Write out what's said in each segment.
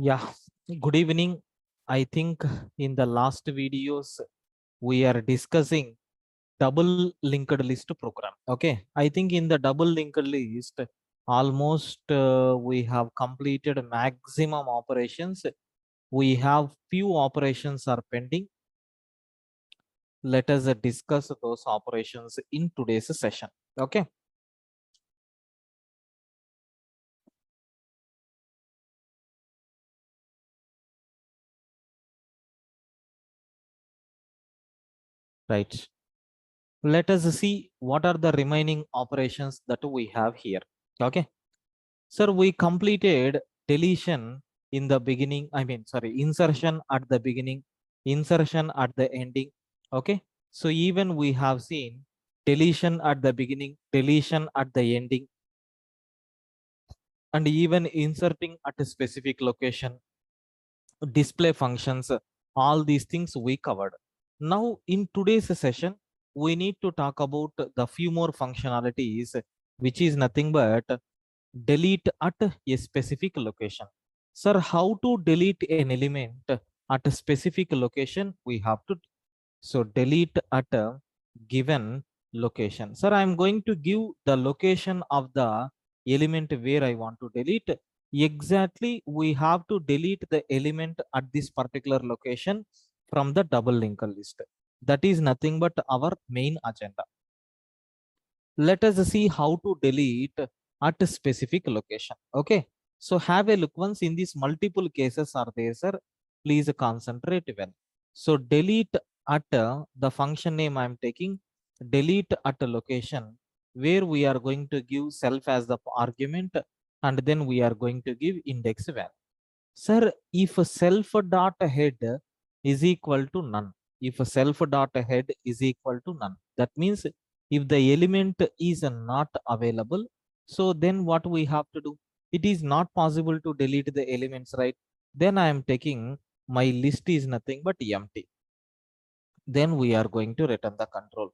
Yeah, good evening. I think in the last videos we are discussing double linked list program. Okay, I think in the double linked list almost we have completed maximum operations. We have few operations are pending. Let us discuss those operations in today's session. Okay, right. Let us see what are the remaining operations that we have here. Okay. Sir, we completed deletion in the beginning. Insertion at the beginning, insertion at the ending. Okay. So even we have seen deletion at the beginning, deletion at the ending, and even inserting at a specific location, display functions, all these things we covered. Now, in today's session, we need to talk about the few more functionalities, which is nothing but delete at a specific location. Sir, how to delete an element at a specific location? We have to delete at a given location. Sir, I'm going to give the location of the element where I want to delete. Exactly, we have to delete the element at this particular location from the double linked list. That is nothing but our main agenda. Let us see how to delete at a specific location. Okay, so have a look. Once in these multiple cases are there, sir, please concentrate well. So delete at the function name I am taking, delete at a location where we are going to give self as the argument, and then we are going to give index value. Sir, if self dot head is equal to none, if self dot head is equal to none, that means if the element is not available, so then what we have to do? It is not possible to delete the elements, right? Then I am taking my list is nothing but empty. Then we are going to return the control.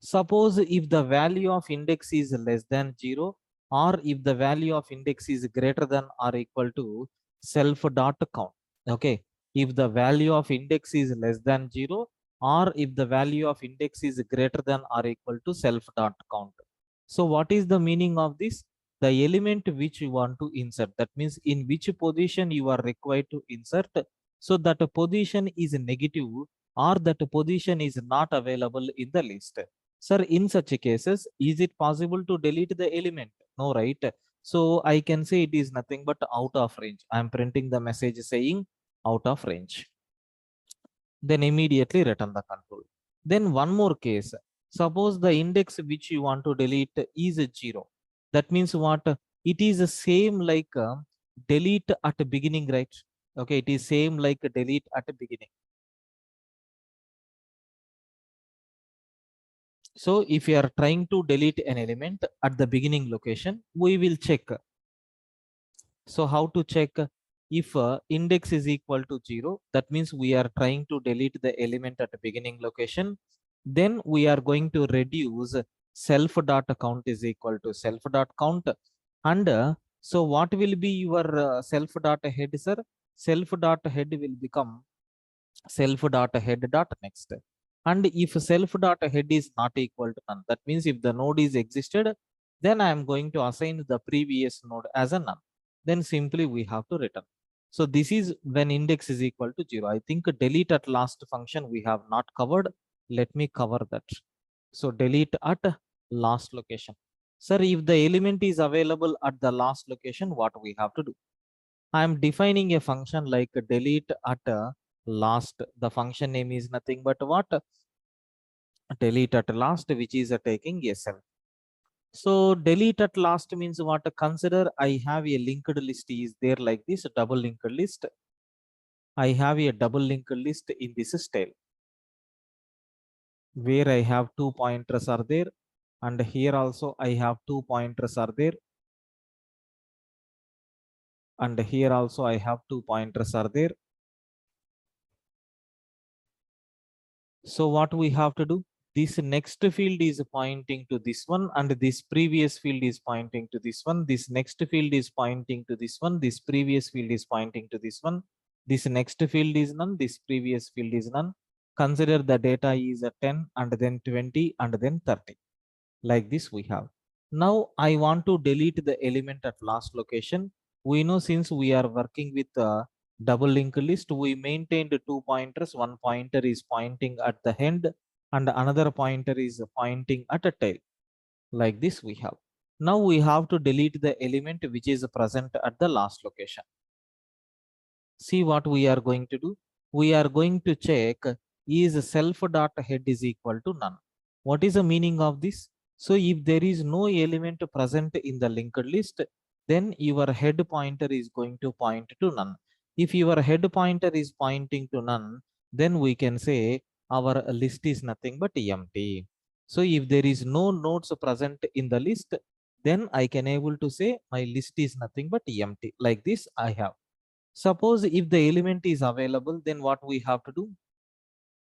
Suppose if the value of index is less than 0, or if the value of index is greater than or equal to self dot count. Okay. If the value of index is less than 0, or if the value of index is greater than or equal to self dot count. So what is the meaning of this? The element which you want to insert, that means in which position you are required to insert. So that a position is negative, or that a position is not available in the list. Sir, in such cases, is it possible to delete the element? No, right? So I can say it is nothing but out of range. I am printing the message saying out of range. Then immediately return the control. Then one more case. Suppose the index which you want to delete is a 0. That means what? It is the same like delete at the beginning, right? Okay, it is same like delete at the beginning. So if you are trying to delete an element at the beginning location, we will check. So how to check? If index is equal to 0, that means we are trying to delete the element at the beginning location. Then we are going to reduce self dot count is equal to self dot count. And so what will be your self dot head, sir? Self dot head will become self dot head dot next. And if self dot head is not equal to none, that means if the node is existed, then I am going to assign the previous node as a none. Then simply we have to return. So this is when index is equal to 0. I think delete at last function we have not covered. Let me cover that. So delete at last location. Sir, if the element is available at the last location, what we have to do? I am defining a function like delete at last. The function name is nothing but what? Delete at last, which is taking a self. So delete at last means what? Consider I have a linked list is there like this, double linked list. I have a double linked list in this style where I have two pointers are there, and here also I have two pointers are there, and here also I have two pointers are there. So what we have to do? this next field is pointing to this one, and this previous field is pointing to this one. This next field is pointing to this one. This previous field is pointing to this one. This next field is none. This previous field is none. Consider the data is a 10 and then 20 and then 30. Like this we have. Now I want to delete the element at last location. We know since we are working with a double linked list, we maintained two pointers. One pointer is pointing at the end and another pointer is pointing at a tail. Like this we have. Now we have to delete the element which is present at the last location. See what we are going to do. We are going to check is self dot head is equal to none. What is the meaning of this? So if there is no element present in the linked list, then your head pointer is going to point to none. If your head pointer is pointing to none, then we can say our list is nothing but empty. So if there is no nodes present in the list, then I can able to say my list is nothing but empty. Like this I have. Suppose if the element is available, then what we have to do?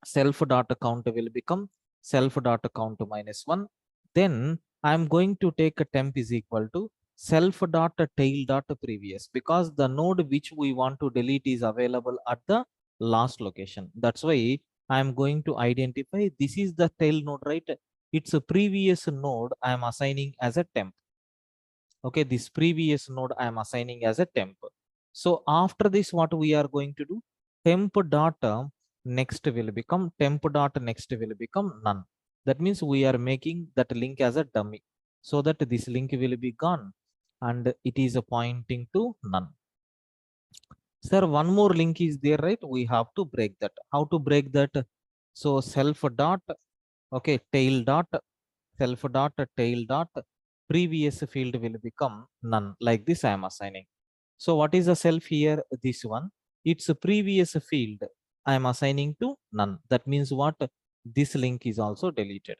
Self dot count will become self dot count minus 1. Then I'm going to take a temp is equal to self dot tail dot previous, because the node which we want to delete is available at the last location. That's why I'm going to identify this is the tail node, right? It's a previous node I am assigning as a temp. Okay, this previous node I am assigning as a temp. So after this, what we are going to do? Temp dot next will become temp dot next will become none. That means we are making that link as a dummy, so that this link will be gone and it is pointing to none. Sir, one more link is there, right? We have to break that. How to break that? So self dot, okay, tail dot, self dot tail dot previous field will become none. Like this I am assigning. So what is the self here? This one, it's a previous field I am assigning to none. That means what? This link is also deleted.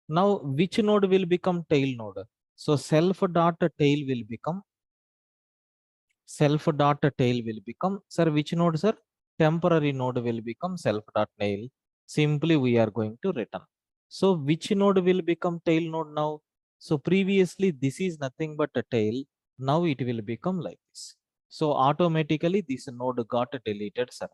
Now which node will become tail node? So self dot tail will become self dot tail will become, sir, which node, sir? Temporary node will become self dot tail. Simply we are going to return. So which node will become tail node now? So previously this is nothing but a tail. Now it will become like this. So automatically this node got deleted, sir.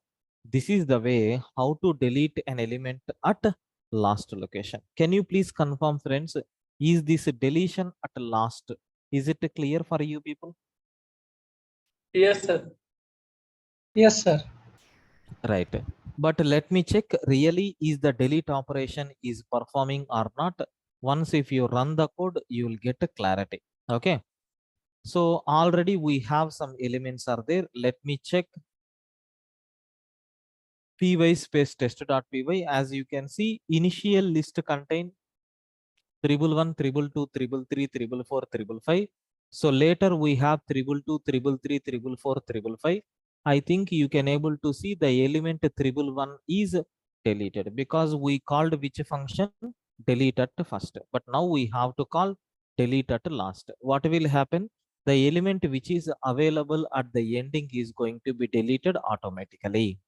This is the way how to delete an element at last location. Can you please confirm, friends? Is this deletion at last? Is it clear for you people? Yes, sir. Yes, sir. Right. But let me check really is the delete operation is performing or not. Once if you run the code, you will get a clarity. Okay. So already we have some elements are there. Let me check py space test.py. As you can see, initial list contain 111, 222, 333, 444, 555. So later we have 222, 333, 444, 555. I think you can able to see the element 111 is deleted because we called which function? Delete at first. But now we have to call delete at last. What will happen? The element which is available at the ending is going to be deleted automatically.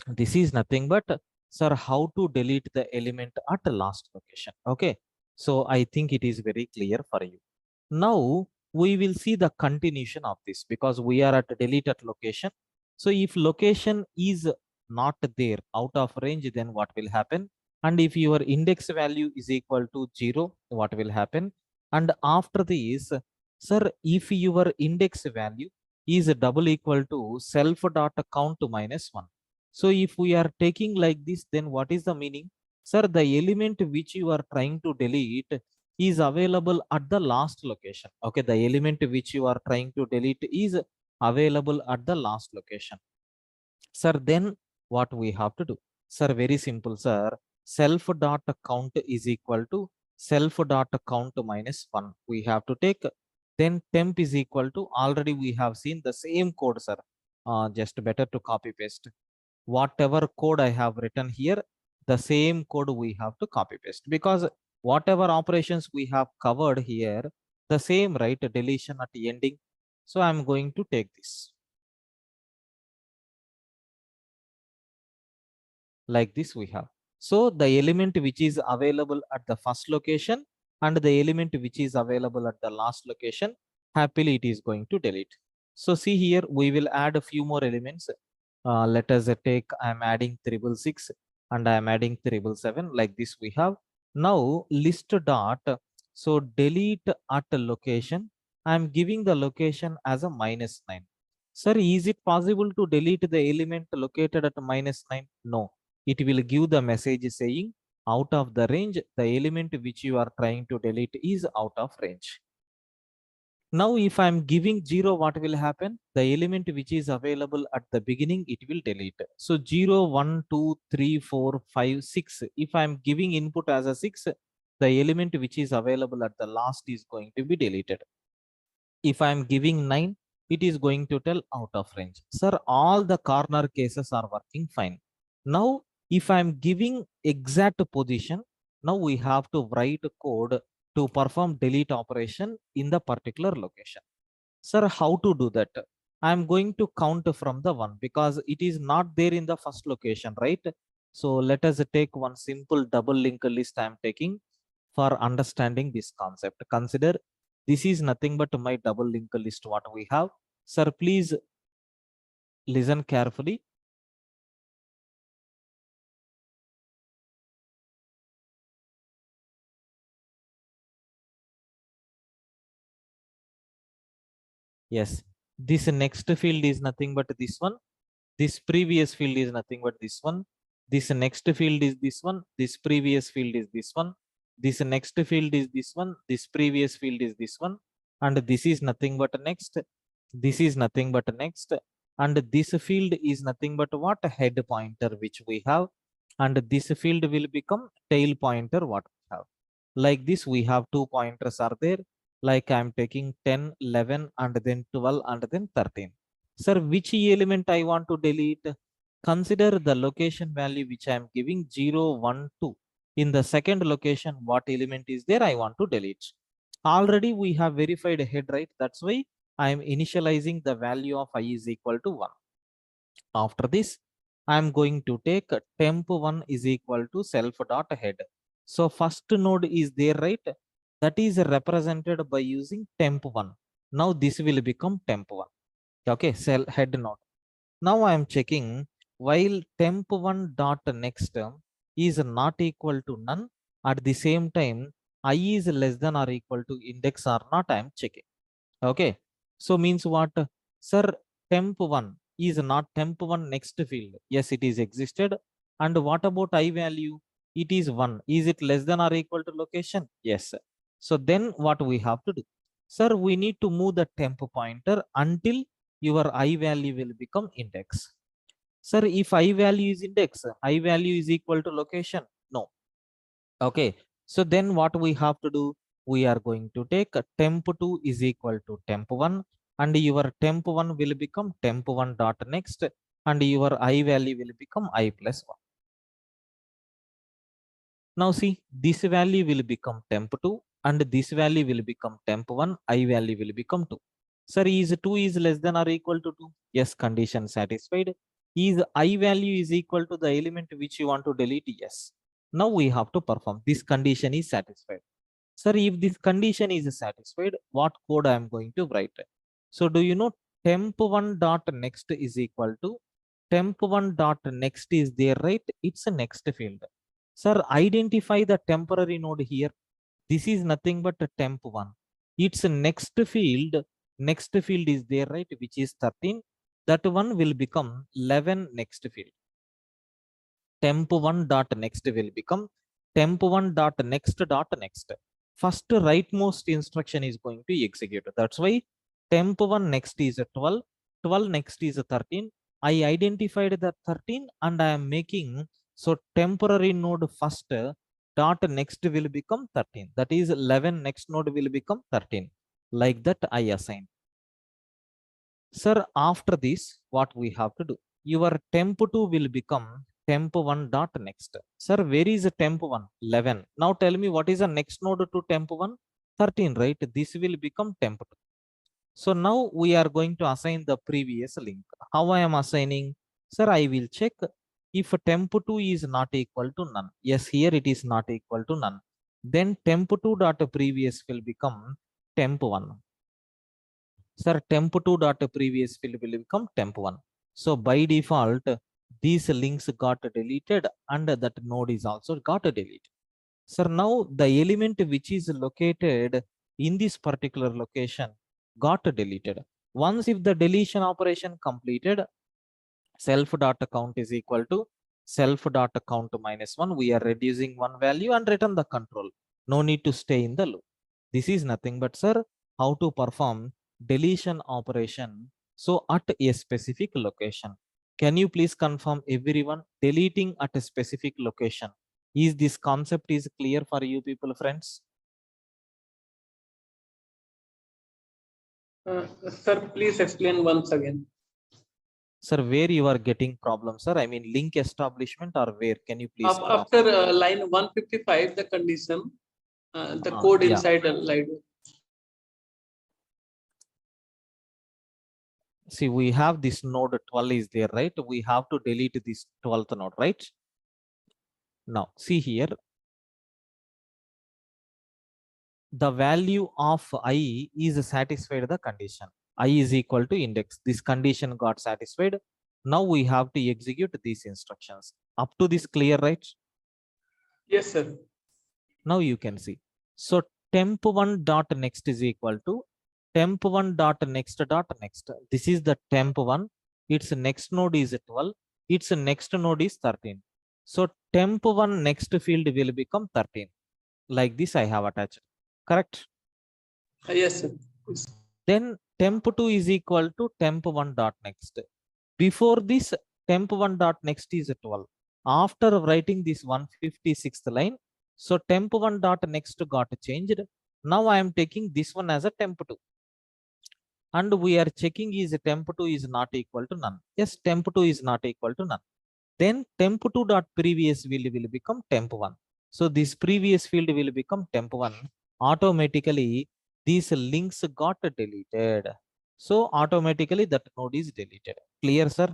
This is nothing but, sir, how to delete the element at the last location. Okay, so I think it is very clear for you. Now we will see the continuation of this because we are at delete at location. So if location is not there, out of range, then what will happen? And if your index value is equal to 0, what will happen? And after this, sir, if your index value is double equal to self dot count minus 1. So if we are taking like this, then what is the meaning? Sir, the element which you are trying to delete is available at the last location. Okay, the element which you are trying to delete is available at the last location. Sir, then what we have to do? Sir, very simple, sir. Self dot count is equal to self dot count minus 1. We have to take, then temp is equal to, already we have seen the same code, sir. Just better to copy paste whatever code I have written here, the same code we have to copy paste, because whatever operations we have covered here, the same, right? Deletion at the ending. So I'm going to take this. Like this we have. So the element which is available at the first location and the element which is available at the last location, happily it is going to delete. So see here, we will add a few more elements. Let us take, I'm adding 666 and I'm adding 777, like this we have. Now list dot, so delete at a location. I'm giving the location as a -9. Sir, is it possible to delete the element located at -9? No, it will give the message saying out of the range, the element which you are trying to delete is out of range. Now, if I'm giving 0, what will happen? The element which is available at the beginning, it will delete. So 0, 1, 2, 3, 4, 5, 6. If I'm giving input as a 6, the element which is available at the last is going to be deleted. If I'm giving 9, it is going to tell out of range. Sir, all the corner cases are working fine. Now, if I'm giving exact position, now we have to write code to perform delete operation in the particular location. Sir, how to do that? I'm going to count from the 1 because it is not there in the first location, right? So let us take one simple double linked list I'm taking for understanding this concept. Consider this is nothing but my double linked list what we have. Sir, please listen carefully. Yes, this next field is nothing but this one. This previous field is nothing but this one. This next field is this one. This previous field is this one. This next field is this one. This previous field is this one. And this is nothing but next. This is nothing but next. And this field is nothing but what? Head pointer which we have. And this field will become tail pointer what we have. Like this, we have 2 pointers are there. Like I'm taking 10, 11, and then 12, and then 13. Sir, which element I want to delete? Consider the location value which I am giving 0, 1, 2. In the second location, what element is there? I want to delete. Already we have verified head, right? That's why I am initializing the value of I is equal to 1. After this, I am going to take temp1 is equal to self dot head. So first node is there, right? That is represented by using temp1. Now this will become temp1. Okay, cell head node. Now I am checking while temp1 dot next is not equal to none. At the same time, I is less than or equal to index or not, I am checking. Okay, so means what? Sir, temp1 is not temp1 next field. Yes, it is existed. And what about I value? It is 1. Is it less than or equal to location? Yes. So then what we have to do? Sir, we need to move the temp pointer until your I value will become index. Sir, if I value is index, I value is equal to location? No. Okay. So then what we have to do? We are going to take temp2 is equal to temp1 and your temp1 will become temp1 dot next and your I value will become I plus 1. Now see, this value will become temp2 and this value will become temp1, I value will become 2. Sir, is 2 is less than or equal to 2? Yes, condition satisfied. Is I value is equal to the element which you want to delete? Yes. Now we have to perform. This condition is satisfied. Sir, if this condition is satisfied, what code I am going to write? So do you know temp1 dot next is equal to temp1 dot next is there, right? It's a next field. Sir, identify the temporary node here. This is nothing but a temp1. Its next field is there, right? Which is 13. That one will become 11 next field. Temp1 dot next will become temp1 dot next. First rightmost instruction is going to execute. That's why temp1 next is a 12, 12 next is a 13. I identified the 13 and I am making so temporary node first dot next will become 13. That is 11 next node will become 13. Like that I assign. Sir, after this, what we have to do? Your temp2 will become temp1 dot next. Sir, where is temp1? 11. Now tell me what is the next node to temp1? 13, right? This will become temp2. So now we are going to assign the previous link. How I am assigning? Sir, I will check if temp2 is not equal to none, yes, here it is not equal to none, then temp2 dot previous will become temp1. Sir, temp2 dot previous will become temp1. So by default, these links got deleted and that node is also got deleted. Sir, now the element which is located in this particular location got deleted. Once if the deletion operation completed, self dot count is equal to self dot count minus 1. We are reducing one value and return the control. No need to stay in the loop. This is nothing but, sir, how to perform deletion operation. So at a specific location. Can you please confirm everyone deleting at a specific location? Is this concept is clear for you people, friends? Sir, please explain once again. Sir, where you are getting problems, sir? I mean, link establishment or where? Can you please? After line 155, the condition, the code yeah. inside the line. See, we have this node 12 is there, right? We have to delete this 12th node, right? Now, see here. The value of I is satisfied the condition. I is equal to index. This condition got satisfied. Now we have to execute these instructions. Up to this clear, right? Yes, sir. Now you can see. So temp1 dot next is equal to temp1 dot next dot next. This is the temp1. Its next node is 12. Its next node is 13. So temp1 next field will become 13. Like this I have attached. Correct? Yes, sir. Yes. Then temp2 is equal to temp1 dot next. Before this, temp1 dot next is 12. After writing this 156th line, so temp1 dot next got changed. Now I am taking this one as a temp2. And we are checking is temp2 is not equal to none. Yes, temp2 is not equal to none. Then temp2 dot previous will become temp1. So this previous field will become temp1. Automatically, these links got deleted. So automatically that node is deleted. Clear, sir?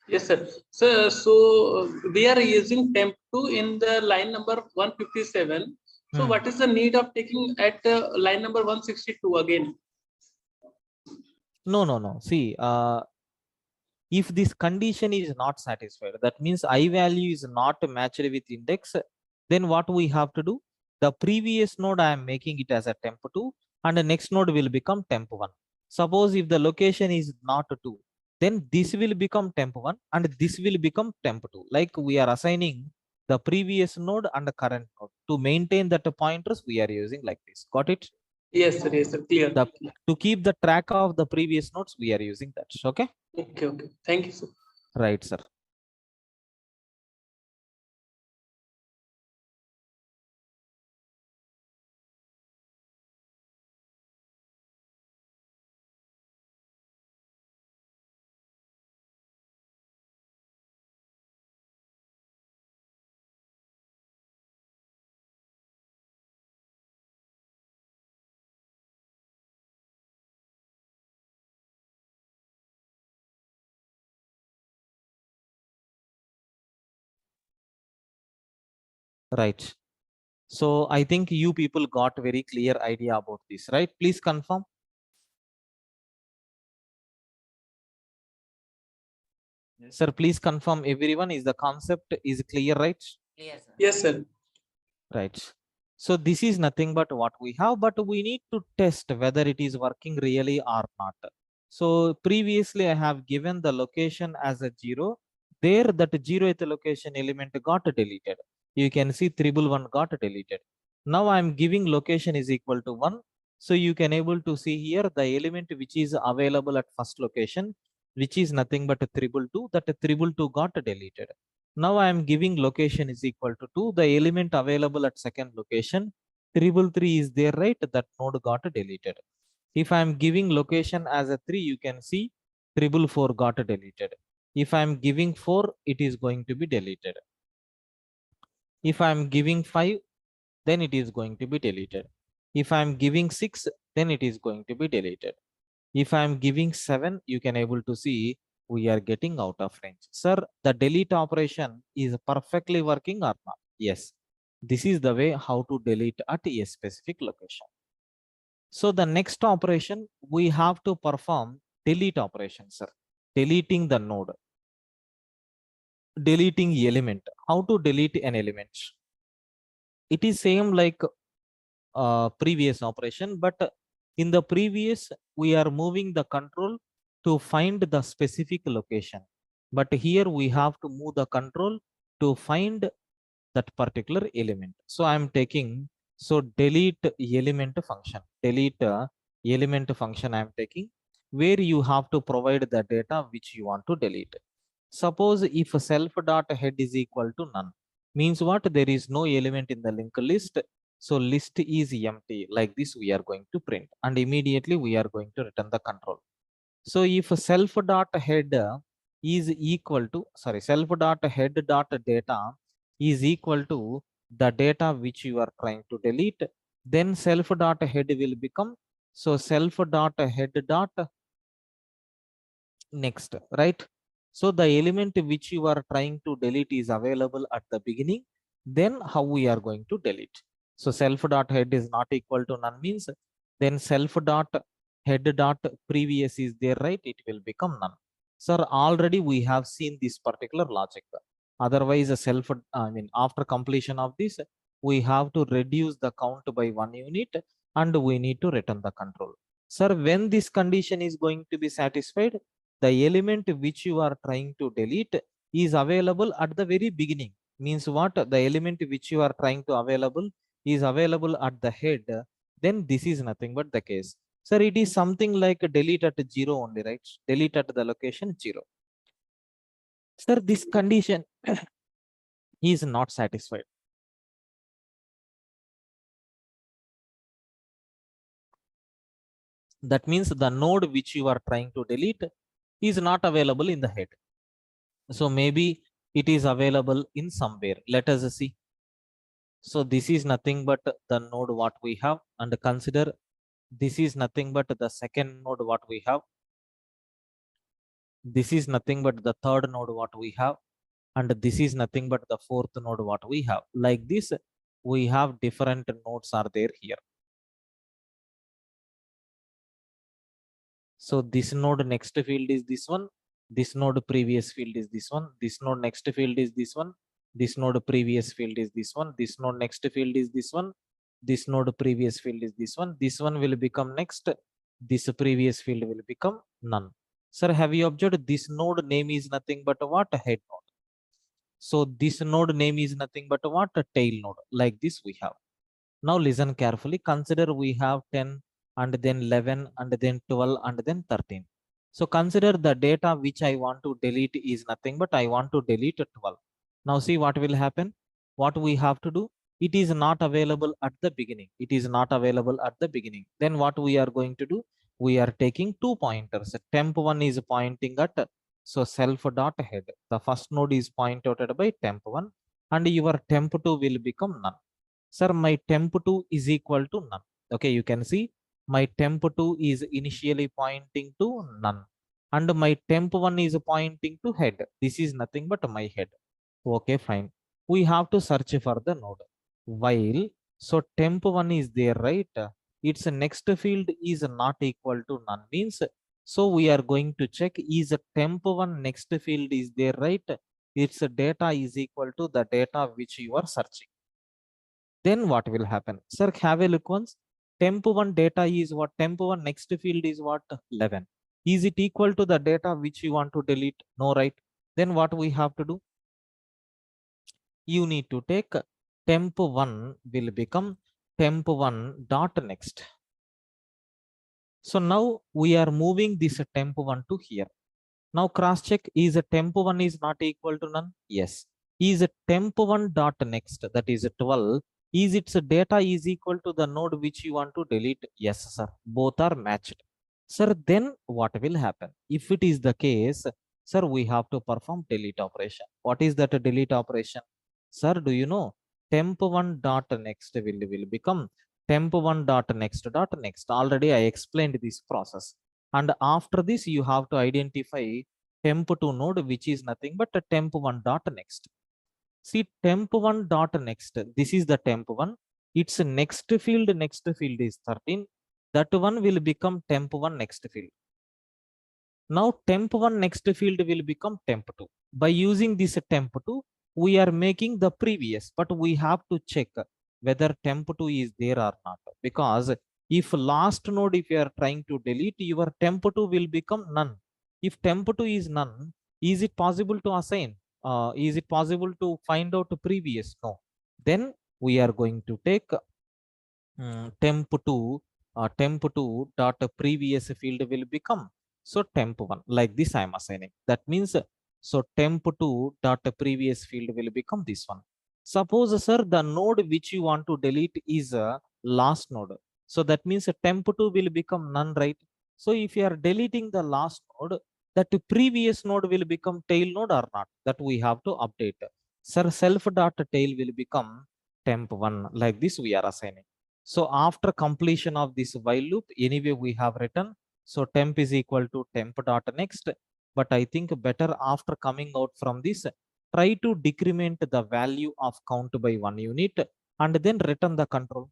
Yes, sir. So we are using temp2 in the line number 157. So what is the need of taking at line number 162 again? No. See, if this condition is not satisfied, that means I value is not matched with index, then what we have to do? The previous node I am making it as a temp2 and the next node will become temp1. Suppose if the location is not 2, then this will become temp1 and this will become temp2. Like we are assigning the previous node and the current node. To maintain that pointers, we are using like this. Got it? Yes, sir. Yes, sir. Clear. To keep the track of the previous nodes, we are using that. Okay? Okay. Thank you, sir. Right, sir. Right. So I think you people got very clear idea about this, right? Please confirm. Yes. Sir, please confirm everyone is the concept is clear, right? Yes, sir. Right. So this is nothing but what we have, but we need to test whether it is working really or not. So previously I have given the location as a 0. There that 0th location element got deleted. You can see 111 got deleted. Now I am giving location is equal to 1. So you can able to see here the element which is available at first location, which is nothing but a 222, that 222 got deleted. Now I am giving location is equal to 2. The element available at second location, 333 is there, right? That node got deleted. If I am giving location as a 3, you can see 444 got deleted. If I am giving 4, it is going to be deleted. If I am giving 5, then it is going to be deleted. If I am giving 6, then it is going to be deleted. If I am giving 7, you can able to see we are getting out of range. Sir, the delete operation is perfectly working or not? Yes. This is the way how to delete at a specific location. So the next operation, we have to perform delete operation, sir. Deleting the node, deleting element. How to delete an element? It is same like previous operation, but in the previous, we are moving the control to find the specific location. But here we have to move the control to find that particular element. So I'm taking, so delete element function, delete element function I'm taking, where you have to provide the data which you want to delete. Suppose if self dot head is equal to none, means what? There is no element in the linked list. So list is empty. Like this, we are going to print, and immediately we are going to return the control. So if self dot head is equal to, sorry, self dot head dot data is equal to the data which you are trying to delete, then self dot head will become, so self dot head dot next, right? So the element which you are trying to delete is available at the beginning, then how we are going to delete? So self dot head is not equal to none means, then self dot head dot previous is there, right? It will become none. Sir, already we have seen this particular logic. Otherwise a self, I mean, after completion of this, we have to reduce the count by 1 unit and we need to return the control. Sir, when this condition is going to be satisfied, the element which you are trying to delete is available at the very beginning. Means what? The element which you are trying to available is available at the head, then this is nothing but the case. Sir, it is something like delete at 0 only, right? Delete at the location 0. Sir, this condition is not satisfied. That means the node which you are trying to delete is not available in the head. So maybe it is available in somewhere. Let us see. So this is nothing but the node what we have, and consider this is nothing but the second node what we have. This is nothing but the third node what we have, and this is nothing but the fourth node what we have. Like this, we have different nodes are there here. So this node next field is this one, this node previous field is this one, this node next field is this one, this node previous field is this one, this node next field is this one, this node previous field is this one will become next, this previous field will become none. Sir, have you observed this node name is nothing but what? Head node. So this node name is nothing but what? Tail node. Like this we have. Now listen carefully. Consider we have 10 and then 11 and then 12 and then 13. So consider the data which I want to delete is nothing but I want to delete 12. Now see what will happen. What we have to do? It is not available at the beginning. It is not available at the beginning. Then what we are going to do? We are taking 2 pointers. Temp 1 is pointing at, so self dot head. The first node is pointed out by temp 1 and your temp 2 will become none. Sir, my temp2 is equal to none. Okay, you can see my temp2 is initially pointing to none and my temp1 is pointing to head. This is nothing but my head. Okay, fine. We have to search for the node. While, so temp1 is there, right? Its next field is not equal to none means, so we are going to check is temp1 next field is there, right? Its data is equal to the data which you are searching. Then what will happen? Sir, have a look once. Temp1 data is what? Temp1 next field is what? 11. Is it equal to the data which you want to delete? No, right? Then what we have to do? You need to take temp1 will become temp1 dot next. So now we are moving this temp1 to here. Now cross check, is a temp1 is not equal to none? Yes. Is a temp1 dot next, that is 12, is its data is equal to the node which you want to delete? Yes, sir. Both are matched. Sir, then what will happen? If it is the case, sir, we have to perform delete operation. What is that delete operation? Sir, do you know? Temp1 dot next will become temp1 dot next. Already I explained this process. And after this, you have to identify temp2 node, which is nothing but a temp1 dot next. See, temp1 dot next, this is the temp1. Its next field is 13. That one will become temp1 next field. Now temp1 next field will become temp2. By using this temp2, we are making the previous, but we have to check whether temp2 is there or not. Because if last node, if you are trying to delete, your temp2 will become none. If temp2 is none, is it possible to assign? Is it possible to find out the previous? No. Then we are going to take temp2 dot previous field will become so temp1. Like this I am assigning. That means so temp2 dot previous field will become this one. Suppose sir, the node which you want to delete is a last node. So that means temp2 will become none, right? So if you are deleting the last node, that previous node will become tail node or not, that we have to update. Sir, self dot tail will become temp1. Like this we are assigning. So after completion of this while loop, anyway we have written, so temp is equal to temp dot next. But I think better after coming out from this, try to decrement the value of count by 1 unit and then return the control.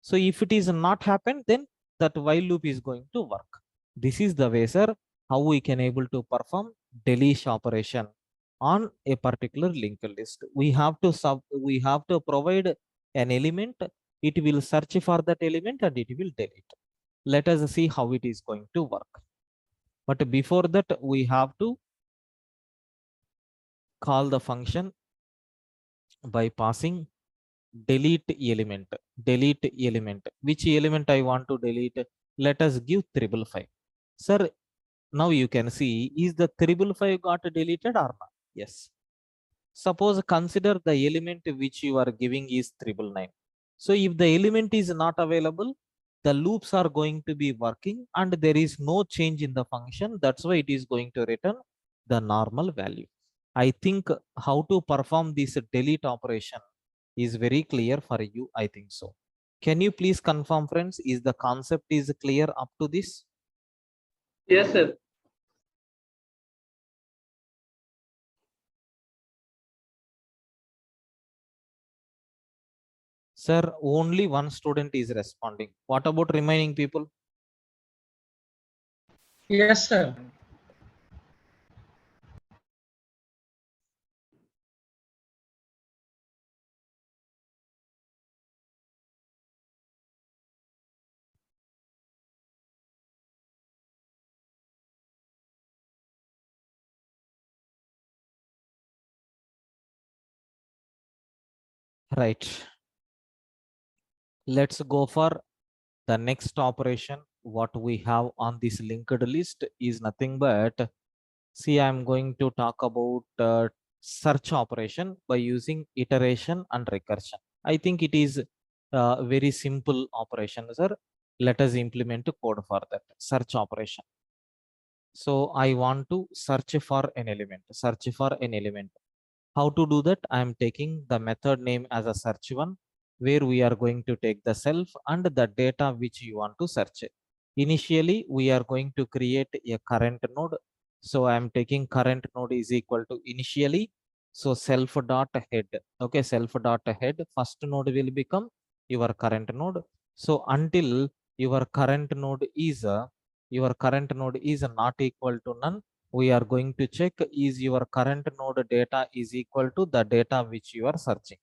So if it is not happened, then that while loop is going to work. This is the way, sir, how we can able to perform deletion operation on a particular linked list. We have to provide an element. It will search for that element and it will delete. Let us see how it is going to work. But before that, we have to call the function by passing delete element. Which element I want to delete? Let us give 555. Sir, now you can see, is the 555 got deleted or not? Yes. Suppose consider the element which you are giving is 999. So if the element is not available, the loops are going to be working and there is no change in the function. That's why it is going to return the normal value. I think how to perform this delete operation is very clear for you. I think so. Can you please confirm, friends, is the concept is clear up to this? Yes, sir. Sir, only one student is responding. What about remaining people? Yes, sir. Right. Let's go for the next operation. What we have on this linked list is nothing but, see, I'm going to talk about search operation by using iteration and recursion. I think it is a very simple operation, sir. Let us implement a code for that search operation. So I want to search for an element. How to do that? I am taking the method name as a search one, where we are going to take the self and the data which you want to search. Initially, we are going to create a current node. So I am taking current node is equal to initially. So self dot head. Okay, self dot head. First node will become your current node. So until your current node is not equal to none, we are going to check is your current node data is equal to the data which you are searching.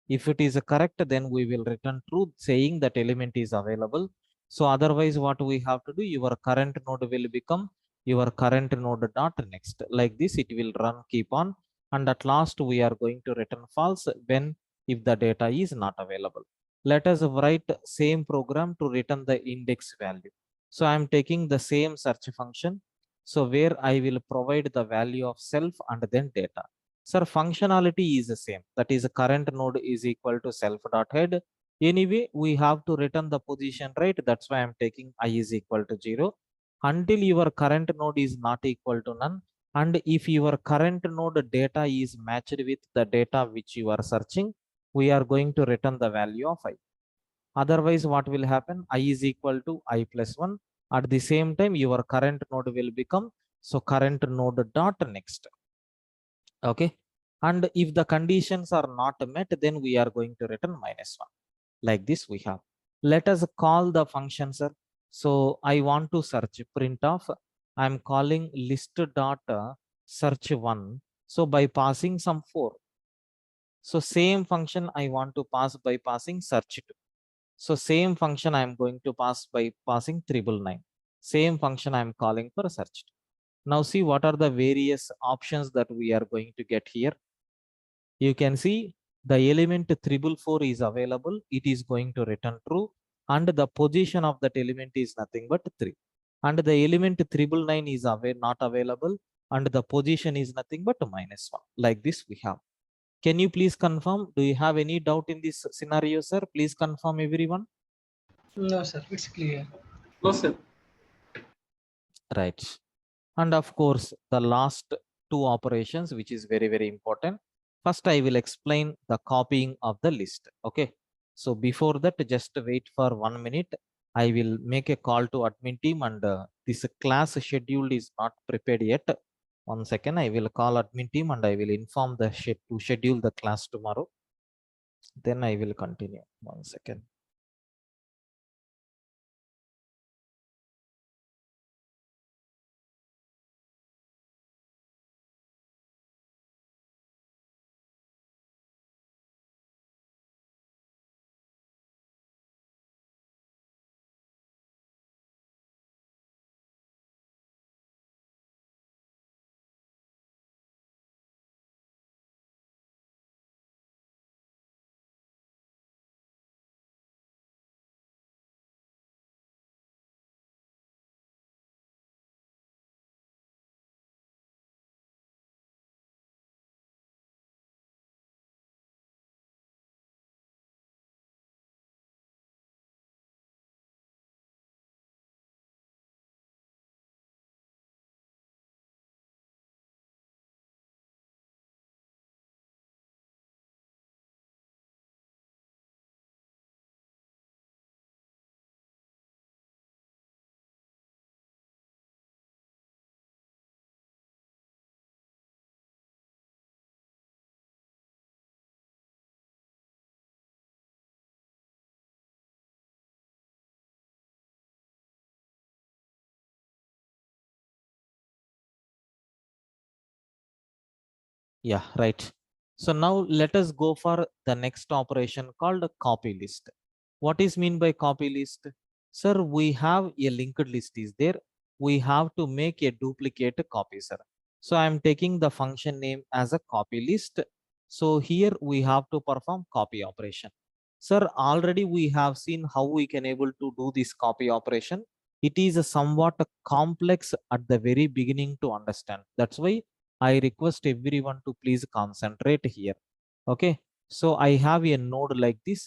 If it is correct, then we will return true saying that element is available. So otherwise what we have to do, your current node will become your current node dot next. Like this it will run, keep on, and at last we are going to return false when if the data is not available. Let us write same program to return the index value. So I am taking the same search function, so where I will provide the value of self and then data. Sir, functionality is the same. That is current node is equal to self dot head. Anyway, we have to return the position, right? That's why I'm taking I is equal to 0 until your current node is not equal to none. And if your current node data is matched with the data which you are searching, we are going to return the value of I. Otherwise, what will happen? I is equal to I plus 1. At the same time, your current node will become So current node dot next. Okay. And if the conditions are not met, then we are going to return -1. Like this we have. Let us call the function, sir. So I want to search print of, I'm calling list dot search 1. So by passing some 4. So same function I want to pass by passing search 2. So same function I am going to pass by passing 999. Same function I am calling for search 2. Now see what are the various options that we are going to get here. You can see the element 444 is available. It is going to return true. And the position of that element is nothing but 3. And the element 999 is not available. And the position is nothing but -1. Like this we have. Can you please confirm? Do you have any doubt in this scenario, sir? Please confirm, everyone. No, sir. It's clear. No, sir. Right. And of course, the last two operations, which is very, very important. First, I will explain the copying of the list. Okay. So before that, just wait for 1 minute. I will make a call to admin team, and this class schedule is not prepared yet. 1 second, I will call admin team and I will inform the to schedule the class tomorrow. Then I will continue. 1 second. Yeah, right. So now let us go for the next operation called a copy list. What is mean by copy list? Sir, we have a linked list is there. We have to make a duplicate copy, sir. So I am taking the function name as a copy list. So here we have to perform copy operation. Sir, already we have seen how we can able to do this copy operation. It is a somewhat complex at the very beginning to understand. That's why I request everyone to please concentrate here. Okay. So I have a node like this.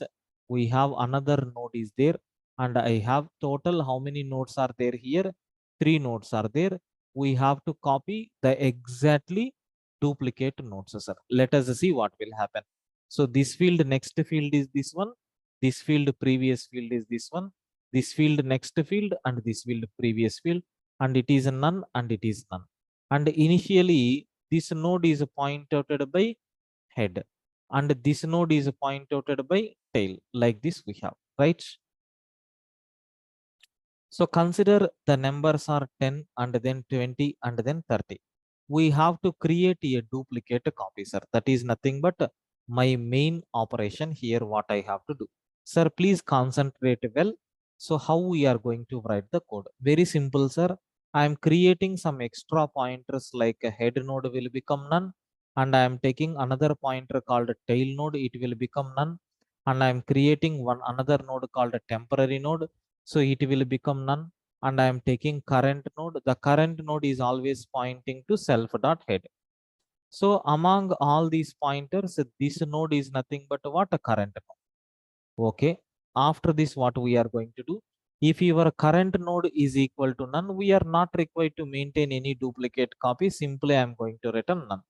We have another node is there, and I have total how many nodes are there here? 3 nodes are there. We have to copy the exactly duplicate nodes, sir. Let us see what will happen. So this field, next field is this one. This field, previous field is this one. This field, next field, and this field, previous field, and it is none and it is none. And initially this node is pointed by head and this node is pointed by tail. Like this we have, right? So consider the numbers are 10 and then 20 and then 30. We have to create a duplicate copy, sir. That is nothing but my main operation here, what I have to do. Sir, please concentrate well. So how we are going to write the code? Very simple, sir. I am creating some extra pointers like a head node will become none. And I am taking another pointer called a tail node. It will become none. And I am creating one another node called a temporary node. So it will become none. And I am taking current node. The current node is always pointing to self dot head. So among all these pointers, this node is nothing but what? A current node. Okay. After this, what we are going to do? If your current node is equal to none, we are not required to maintain any duplicate copy. Simply, I am going to return none.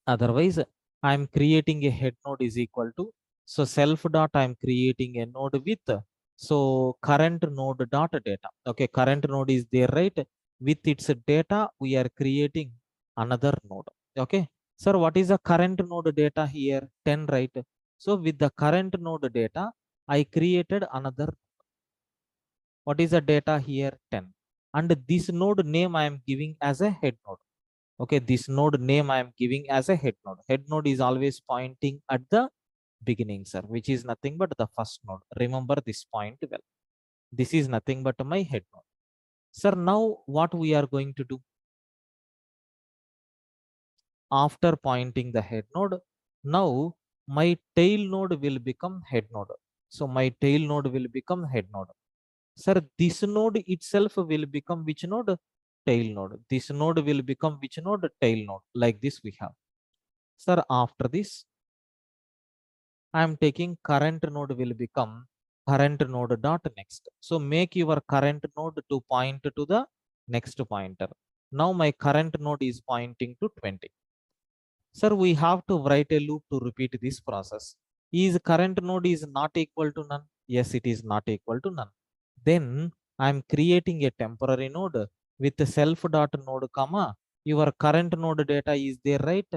Otherwise, I am creating a head node is equal to, so self dot I am creating a node with, so current node dot data. Okay, current node is there, right? With its data, we are creating another node. Okay. Sir, what is the current node data here? 10, right? So with the current node data, I created another. What is the data here? 10. And this node name I am giving as a head node. Okay, this node name I am giving as a head node. Head node is always pointing at the beginning, sir, which is nothing but the first node. Remember this point well. This is nothing but my head node. Sir, now what we are going to do? After pointing the head node, now my tail node will become head node. So my tail node will become head node. Sir, this node itself will become which node? Tail node. This node will become which node? Tail node. Like this we have. Sir, after this, I am taking current node will become current node dot next. So make your current node to point to the next pointer. Now my current node is pointing to 20. Sir, we have to write a loop to repeat this process. Is current node is not equal to none? Yes, it is not equal to none. Then I am creating a temporary node with self dot node comma. Your current node data is there, right?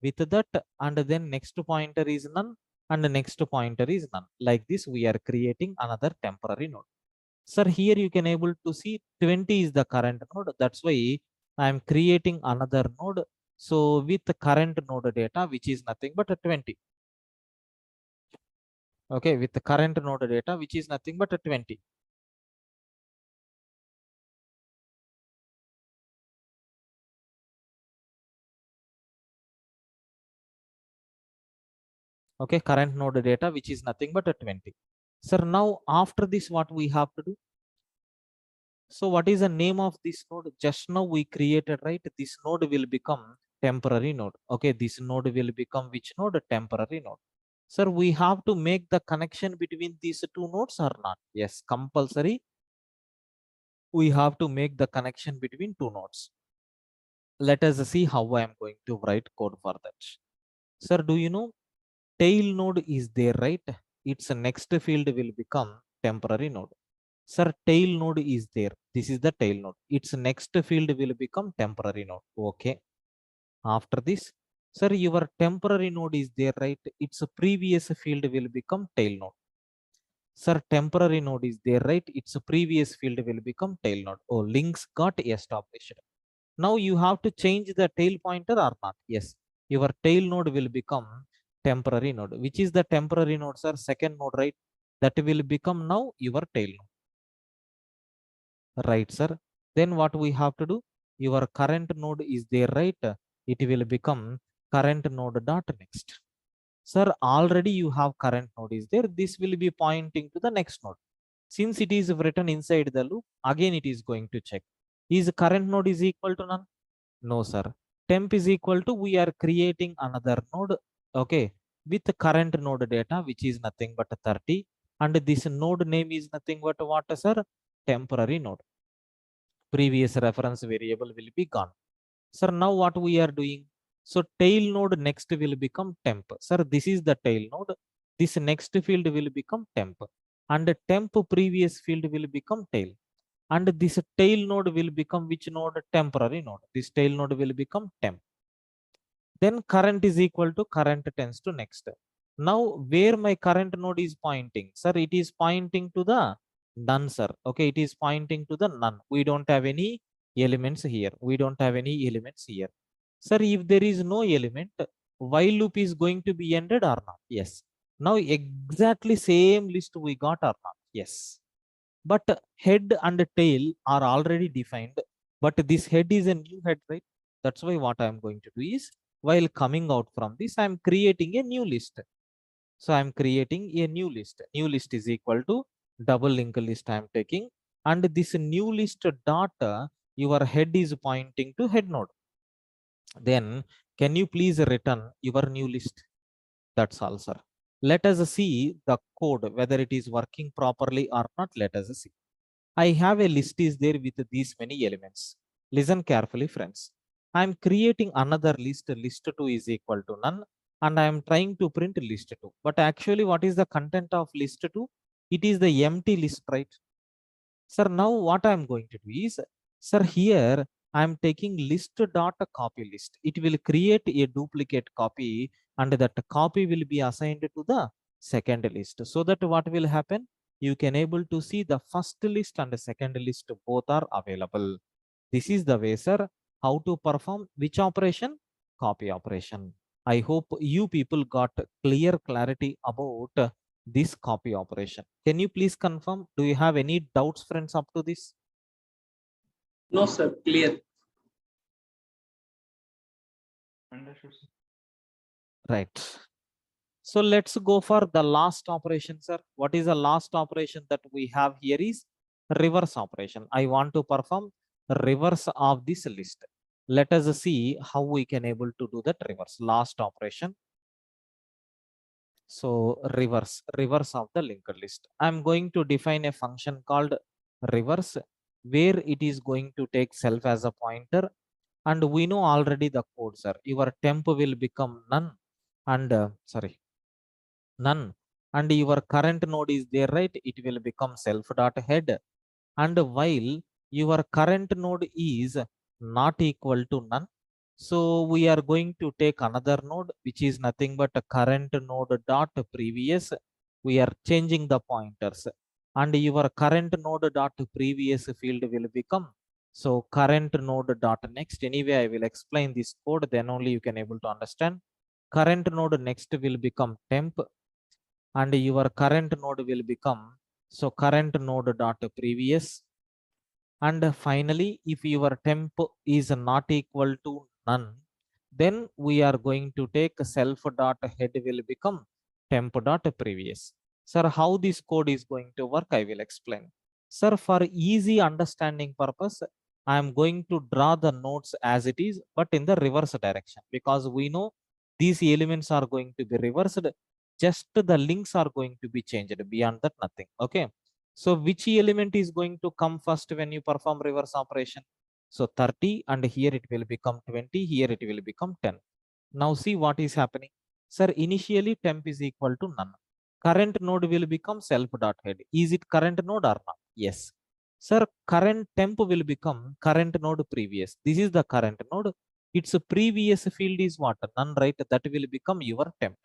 With that, and then next pointer is none, and the next pointer is none. Like this, we are creating another temporary node. Sir, here you can able to see 20 is the current node. That's why I am creating another node. So with the current node data, which is nothing but a 20. Okay, with the current node data, which is nothing but a 20. Okay, current node data, which is nothing but a 20. Sir, now after this, what we have to do? So what is the name of this node? Just now we created, right? This node will become temporary node. Okay, this node will become which node? Temporary node. Sir, we have to make the connection between these two nodes or not? Yes, compulsory. We have to make the connection between two nodes. Let us see how I am going to write code for that. Sir, do you know tail node is there, right? Its next field will become temporary node. Sir, tail node is there. This is the tail node. Its next field will become temporary node. Okay. After this, sir, your temporary node is there, right? Its previous field will become tail node. Sir, temporary node is there, right? Its previous field will become tail node. Oh, links got established. Now you have to change the tail pointer or not? Yes. Your tail node will become temporary node. Which is the temporary node, sir? Second node, right? That will become now your tail node. Right, sir. Then what we have to do? Your current node is there, right? It will become current node dot next. Sir, already you have current node is there. This will be pointing to the next node. Since it is written inside the loop, again it is going to check. Is current node is equal to none? No, sir. Temp is equal to, we are creating another node. Okay. With the current node data, which is nothing but 30. And this node name is nothing but what, sir? Temporary node. Previous reference variable will be gone. Sir, now what we are doing? So tail node next will become temp. Sir, this is the tail node. This next field will become temp. And the temp previous field will become tail. And this tail node will become which node? Temporary node. This tail node will become temp. Then current is equal to current tends to next. Now where my current node is pointing? Sir, it is pointing to the none, sir. Okay, it is pointing to the none. We don't have any elements here. We don't have any elements here. Sir, if there is no element, while loop is going to be ended or not? Yes. Now exactly same list we got or not? Yes. But head and tail are already defined. But this head is a new head, right? That's why what I'm going to do is, while coming out from this, I'm creating a new list. So I'm creating a new list. New list is equal to double linked list I'm taking. And this new list dot, your head is pointing to head node. Then can you please return your new list? That's all, sir. Let us see the code, whether it is working properly or not. Let us see. I have a list is there with these many elements. Listen carefully, friends. I am creating another list. List 2 is equal to none. And I am trying to print list 2. But actually, what is the content of list 2? It is the empty list, right? Sir, now what I am going to do is, Sir, here I am taking list dot copy list. It will create a duplicate copy and that copy will be assigned to the second list. So that what will happen? You can able to see the first list and the second list both are available. This is the way, sir, how to perform which operation? Copy operation. I hope you people got clear clarity about this copy operation. Can you please confirm? Do you have any doubts, friends, up to this? No, sir. Clear. Understood. Right. So let's go for the last operation, sir. What is the last operation that we have here is reverse operation. I want to perform reverse of this list. Let us see how we can able to do that reverse last operation. So reverse of the linked list. I'm going to define a function called reverse where it is going to take self as a pointer. And we know already the code, sir. Your temp will become none and none. And your current node is there, right? It will become self dot head. And while your current node is not equal to none, so we are going to take another node, which is nothing but a current node dot previous. We are changing the pointers and your current node dot previous field will become so current node dot next. Anyway, I will explain this code, then only you can able to understand. Current node next will become temp and your current node will become so current node dot previous. And finally, if your temp is not equal to none, then we are going to take self dot head will become temp dot previous. Sir, how this code is going to work, I will explain. Sir, for easy understanding purpose, I am going to draw the nodes as it is, but in the reverse direction, because we know these elements are going to be reversed. Just the links are going to be changed. Beyond that, nothing. Okay. So which element is going to come first when you perform reverse operation? So 30 and here it will become 20, here it will become 10. Now see what is happening. Sir, initially temp is equal to none. Current node will become self dot head. Is it current node or not? Yes. Sir, current temp will become current node previous. This is the current node. Its previous field is what? None, right? That will become your temp.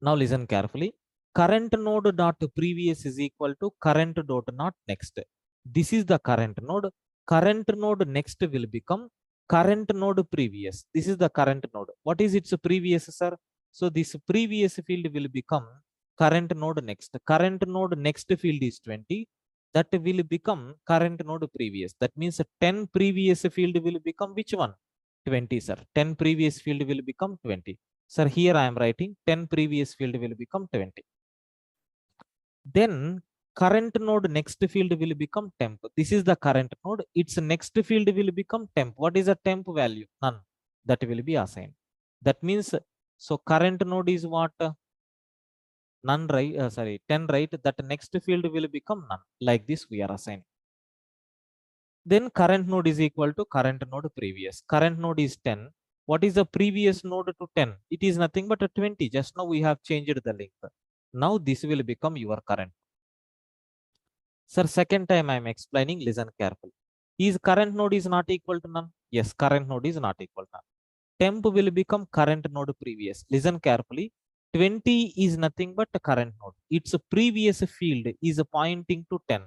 Now listen carefully. Current node dot previous is equal to current dot not next. This is the current node. Current node next will become current node previous. This is the current node. What is its previous, sir? So this previous field will become current node next. Current node next field is 20. That will become current node previous. That means 10 previous field will become which one? 20, sir. 10 previous field will become 20. Sir, here I am writing 10 previous field will become 20. Then current node next field will become temp. This is the current node. Its next field will become temp. What is a temp value? None. That will be assigned. That means, so current node is what? None, right? 10, right? That next field will become none. Like this we are assigning. Then current node is equal to current node previous. Current node is 10. What is the previous node to 10? It is nothing but a 20. Just now we have changed the link. Now this will become your current. Sir, second time I am explaining, listen carefully. Is current node is not equal to none? Yes, current node is not equal to none. Temp will become current node previous. Listen carefully. 20 is nothing but a current node. Its previous field is pointing to 10.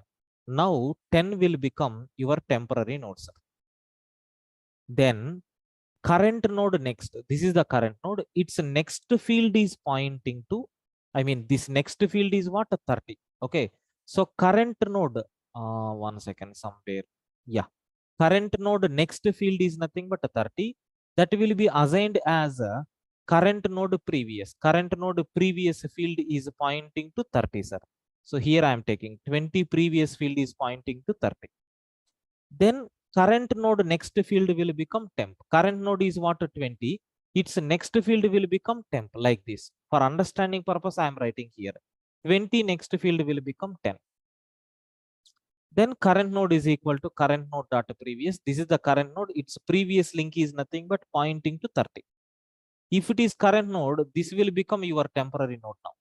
Now 10 will become your temporary node, sir. Then current node next. This is the current node. Its next field is pointing to, this next field is what? 30. Okay. So current node, 1 second somewhere. Yeah. Current node next field is nothing but 30. That will be assigned as a current node previous. Current node previous field is pointing to 30, sir. So here I am taking 20 previous field is pointing to 30. Then current node next field will become temp. Current node is what? 20. Its next field will become temp like this. For understanding purpose, I am writing here. 20 next field will become 10. Then current node is equal to current node dot previous. This is the current node. Its previous link is nothing but pointing to 30. If it is current node, this will become your temporary node now.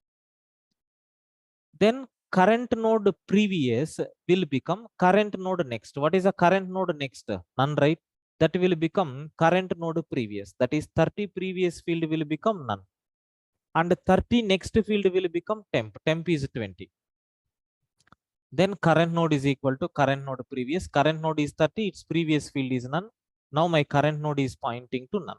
Then current node previous will become current node next. What is a current node next? None, right? That will become current node previous. That is 30 previous field will become none. And 30 next field will become temp. Temp is 20. Then current node is equal to current node previous. Current node is 30, its previous field is none. Now my current node is pointing to none.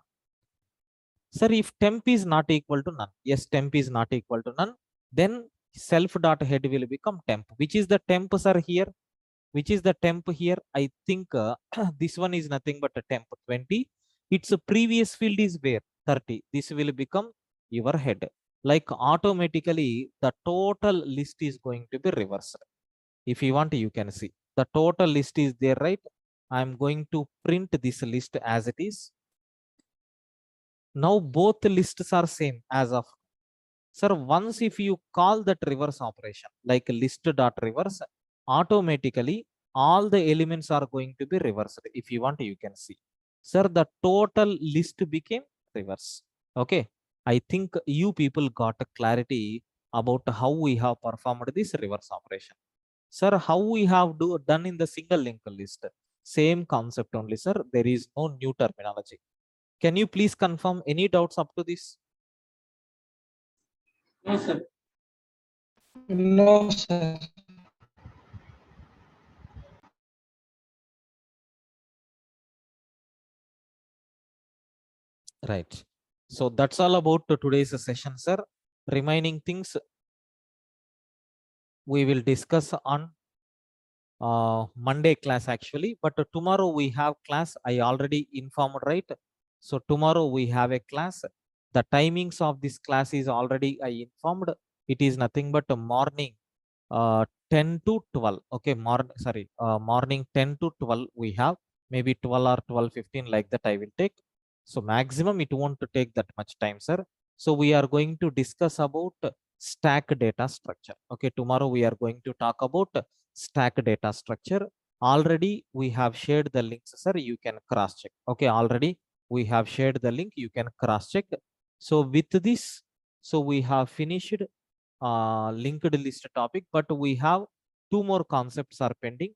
Sir, if temp is not equal to none, yes, temp is not equal to none, then self dot head will become temp. Which is the temp, sir, here? Which is the temp here? I think this one is nothing but a temp 20. Its previous field is where? 30. This will become your head. Like automatically, the total list is going to be reversed. If you want, you can see. The total list is there, right? I'm going to print this list as it is. Now both lists are same as of. Sir, once if you call that reverse operation, like list dot reverse, automatically all the elements are going to be reversed. If you want, you can see. Sir, the total list became reverse. Okay. I think you people got a clarity about how we have performed this reverse operation. Sir, how we have done in the single linked list? Same concept only, sir. There is no new terminology. Can you please confirm any doubts up to this? No, sir. No, sir. Right. So that's all about today's session, sir. Remaining things we will discuss on Monday class actually, but tomorrow we have class. I already informed, right? So tomorrow we have a class. The timings of this class is already I informed. It is nothing but a morning 10 to 12. Okay, morning 10 to 12 we have. Maybe 12 or 12:15 like that I will take. So maximum it won't take that much time, sir. So we are going to discuss about stack data structure. Okay, tomorrow we are going to talk about stack data structure. Already we have shared the links, sir. You can cross check. Okay, already we have shared the link. You can cross check. So with this, so we have finished linked list topic, but we have two more concepts are pending.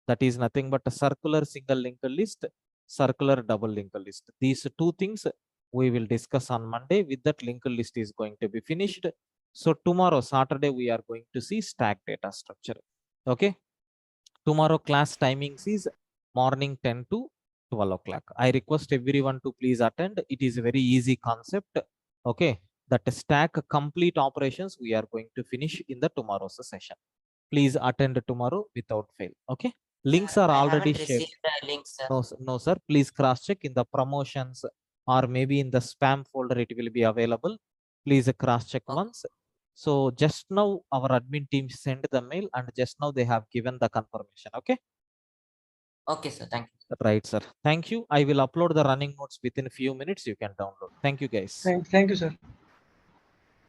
That is nothing but a circular single linked list, circular double linked list. These two things we will discuss on Monday. With that, linked list is going to be finished. So tomorrow, Saturday, we are going to see stack data structure. Okay. Tomorrow class timings is morning 10 to 12 o'clock. I request everyone to please attend. It is a very easy concept. Okay. That stack complete operations we are going to finish in the tomorrow's session. Please attend tomorrow without fail. Okay. Links are I already haven't shared. received the link, sir. No, no, sir. Please cross check in the promotions or maybe in the spam folder. It will be available. Please cross check Okay. once. So just now our admin team sent the mail and just now they have given the confirmation. Okay. Okay, sir. Thank you. Right, sir. Thank you. I will upload the running notes within a few minutes. You can download. Thank you, guys. Thank you, sir.